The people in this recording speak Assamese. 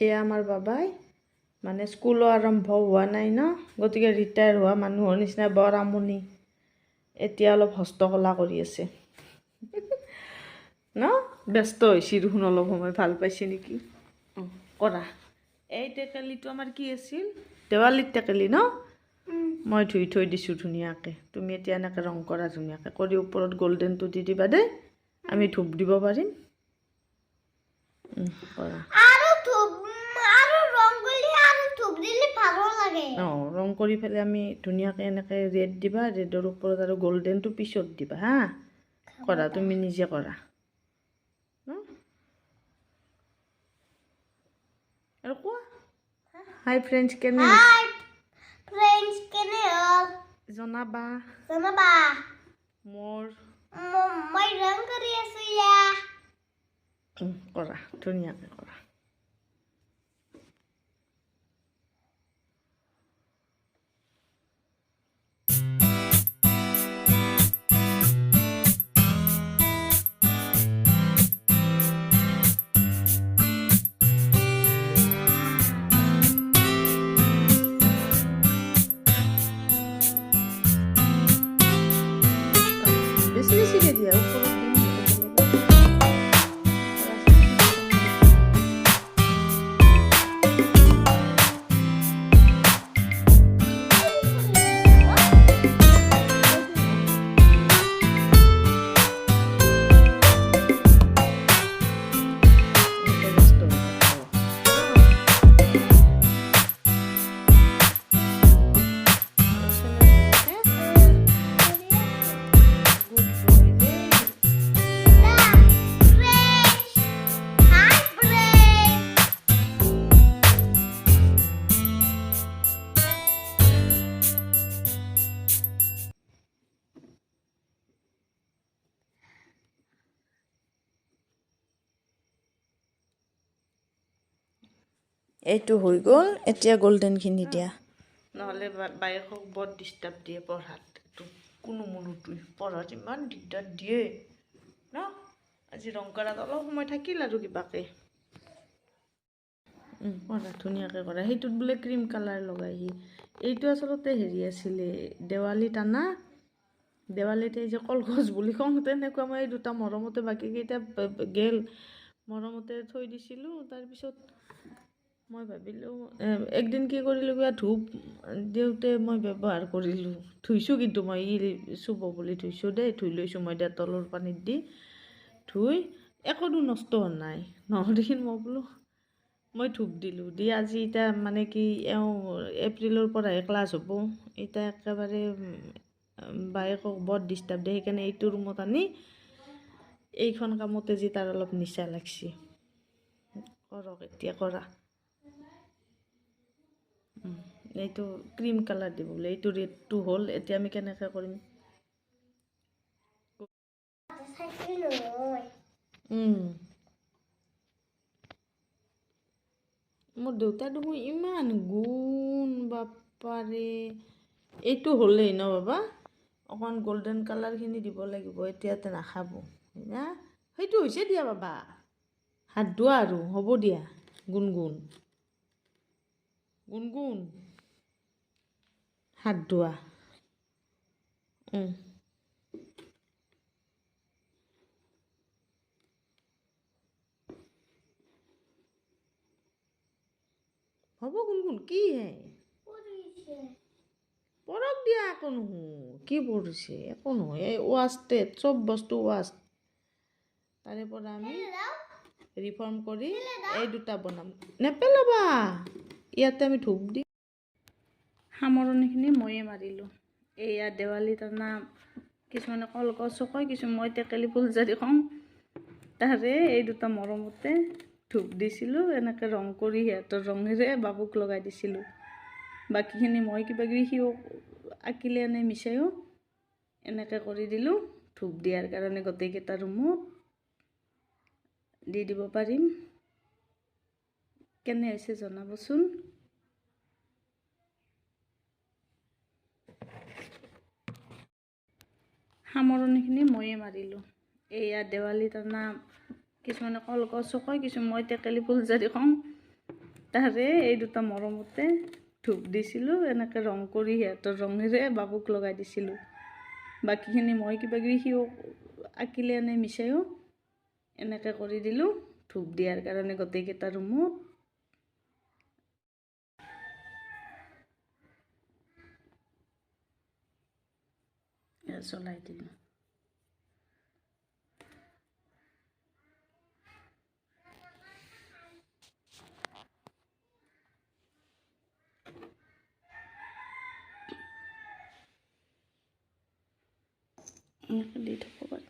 এয়া আমাৰ বাবাই মানে স্কুলো আৰম্ভ হোৱা নাই ন, গতিকে ৰিটায়াৰ হোৱা মানুহৰ নিচিনা বৰ আমনি, এতিয়া অলপ হস্তকলা কৰি আছে ন, ব্যস্ত হৈছে দেখোন অলপ সময়, ভাল পাইছে নেকি কৰা। এই টেকেলিটো আমাৰ কি আছিল, দেৱালীৰ টেকেলি ন, মই ধুই থৈ দিছোঁ ধুনীয়াকৈ। তুমি এতিয়া এনেকৈ ৰং কৰা ধুনীয়াকৈ কৰি, ওপৰত গল্ডেনটো দি দিবা দেই, আমি ধূপ দিব পাৰিম। কৰা অঁ, ৰং কৰি পেলাই আমি ধুনীয়াকৈ এনেকৈ ৰেড দিবা, ৰেডৰ ওপৰত আৰু গল্ডেনটো পিছত দিবা হা। কৰা, তুমি নিজে কৰা আৰু কোৱা। হাই ফ্ৰেণ্ডছ, কেনে জনাবা মোৰ কৰা ধুনীয়াকৈ কৰা। বেছি বেছিকৈ দিয়া, ওপৰত দিম। এইটো হৈ গ'ল, এতিয়া গল্ডেনখিনি দিয়া, নহ'লে বায়েকক বৰ ডিষ্টাৰ্ব দিয়ে পঢ়াত। কোনো মনোটোৱে পঢ়াত ইমান দিগদাৰ দিয়ে ন। আজি ৰং কৰাত অলপ সময় থাকিল আৰু কিবাকে। কৰা ধুনীয়াকৈ কৰা। সেইটোত বোলে ক্ৰীম কালাৰ লগাইহি। এইটো আচলতে হেৰি আছিলে, দেৱালীত আনা, দেৱালীতে এই যে কলগছ বুলি কওঁ, তেনেকুৱা মই এই দুটা মৰমতে, বাকীকেইটা গেল মৰমতে থৈ দিছিলোঁ। তাৰপিছত মই ভাবিলোঁ একদিন কি কৰিলোঁ, কিবা ধূপ দিওঁতে মই ব্যৱহাৰ কৰিলোঁ, ধুইছোঁ কিন্তু মই চুব বুলি ধুইছোঁ দেই, ধুই লৈছোঁ মই ডেটলৰ পানীত দি ধুই, একোতো নষ্ট হোৱা নাই। নহ'লে মই বোলো মই ধূপ দিলোঁ দি, আজি এতিয়া মানে কি এপ্ৰিলৰ পৰাহে ক্লাছ হ'ব, এতিয়া একেবাৰে বায়েকক বৰ ডিষ্টাৰ্ব দিয়ে। সেইকাৰণে এইটো ৰুমত আনি এইখন কামতে যি তাৰ অলপ নিচা লাগছে। কৰক এতিয়া, কৰা। এইটো ক্ৰীম কালাৰ দিব বোলে, এইটো ৰেডটো হ'ল। এতিয়া আমি কেনেকৈ কৰিম? মোৰ দেউতা দেখোন ইমান গুণ, বাপাৰে। এইটো হ'লেই ন বাবা, অকণ গল্ডেন কালাৰখিনি দিব লাগিব, এতিয়াতে নাখাব না। সেইটো হৈছে দিয়া বাবা, হাত ধোৱা আৰু হ'ব দিয়া। গুণগুণ গুণগুণ হাত ধোৱা। হ'ব গুণগুণ, কি হে পৰক দিয়া, একো নহয়। কি পৰিছে? একো নহয়, এই ৱাষ্টেড চব বস্তু ৱাষ্ট। তাৰে পৰা আমি ৰিফৰ্ম কৰি এই দুটা বনাম। নেপেলাবা, ইয়াতে আমি ধূপ দিম। সামৰণিখিনি ময়ে মাৰিলোঁ। এয়া দেৱালীত অনা, কিছুমানে কলগছো কয়, মই টেকেলি ফুলজাৰি কওঁ। তাৰে এই দুটা মৰমতে ধূপ দিছিলোঁ, এনেকৈ ৰং কৰি সিহঁতৰ ৰঙেৰে বাবুক লগাই দিছিলোঁ। বাকীখিনি মই কিবাকিবি সিও আঁকিলে আনে মিছাইও এনেকৈ কৰি দিলোঁ। ধূপ দিয়াৰ কাৰণে গোটেইকেইটা ৰুমত দি দিব পাৰিম। কেনে হৈছে জনাবচোন। সামৰণিখিনি ময়ে মাৰিলোঁ। এয়া দেৱালীত অনা, কিছুমানে কলগছো কয়, মই টেকেলি ফুলজাৰি কওঁ। তাৰে এই দুটা মৰমতে ধূপ দিছিলোঁ, এনেকৈ ৰং কৰি সিহঁতৰ ৰঙেৰে বাবুক লগাই দিছিলোঁ। বাকীখিনি মই কিবা কিবি সিও আঁকিলে এনে মিছাইও এনেকৈ কৰি দিলোঁ ধূপ দিয়াৰ কাৰণে গোটেইকেইটা ৰুমত। জ্বলাই দিলোঁ। এনেকৈ দি থ'ব পাৰি।